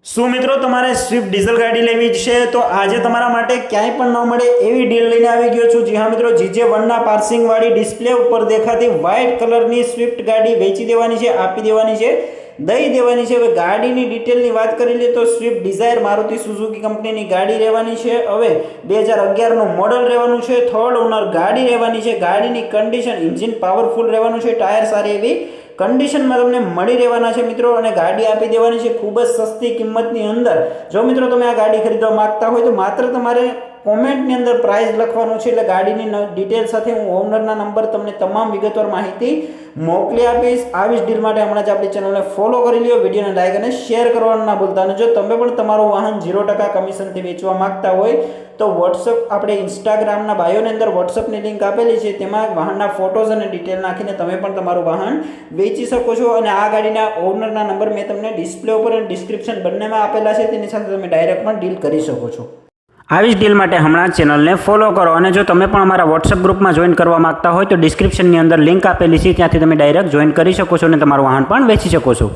શું મિત્રો તમારે સ્વિફ્ટ ડીઝલ ગાડી લેવી છે તો આજે તમારા માટે ક્યાંય પણ ન મળે એવી ડીલ લઈને આવી ગયો છું। જી હા મિત્રો, GJ1ના પાર્સિંગ વાળી ડિસ્પ્લે ઉપર દેખાતી વ્હાઇટ કલરની સ્વિફ્ટ ગાડી વેચી દેવાની છે, આપી દેવાની છે, દઈ દેવાની છે। હવે ગાડીની ડિટેલની વાત કરી લઈએ તો સ્વિફ્ટ ડિઝાયર મારુતિ સુઝુકી કંપનીની ગાડી રહેવાની છે। હવે 2011નું મોડલ રહેવાનું છે, થર્ડ ઓનર ગાડી રહેવાની છે। ગાડીની કન્ડિશન, એન્જિન પાવરફુલ રહેવાનું છે, ટાયર સારી એવી કન્ડિશનમાં તમને મળી રહેવાના છે મિત્રો, અને ગાડી આપી દેવાની છે ખૂબ જ સસ્તી કિંમતની અંદર। જો મિત્રો તમે આ ગાડી ખરીદવા માંગતા હોય તો માત્ર તમારે કોમેન્ટની અંદર પ્રાઇસ લખવાનું છે, એટલે ગાડીની ડિટેલ સાથે હું ઓનરના નંબર તમને તમામ વિગતવાર માહિતી મોકલી આપીશ। આવી જ ડીલ માટે હમણાં જ આપણી ચેનલને ફોલો કરી લ્યો, વિડીયોને લાઈક અને શેર કરવાનું ના ભૂલતા। અને જો તમે પણ તમારું વાહન 0% કમિશનથી વેચવા માંગતા હોય તો વોટ્સઅપ, આપણે ઇન્સ્ટાગ્રામના બાયોની અંદર વોટ્સઅપની લિંક આપેલી છે, તેમાં વાહનના ફોટોઝ અને ડિટેલ નાખીને તમે પણ તમારું વાહન વેચી શકો છો। અને આ ગાડીના ઓનરના નંબર મેં તમને ડિસ્પ્લે ઉપર અને ડિસ્ક્રિપ્શન બંનેમાં આપેલા છે, તેની સાથે તમે ડાયરેક્ટ પણ ડીલ કરી શકો છો। આવી જ ડીલ માટે હમણાં જ ચેનલને ફોલો કરો, અને જો તમે પણ અમારા વોટ્સઅપ ગ્રુપમાં જોઈન કરવા માંગતા હોય તો ડિસ્ક્રિપ્શનની અંદર લિંક આપેલી છે, ત્યાંથી તમે ડાયરેક્ટ જોઈન કરી શકો છો અને તમારું વાહન પણ વેચી શકો છો।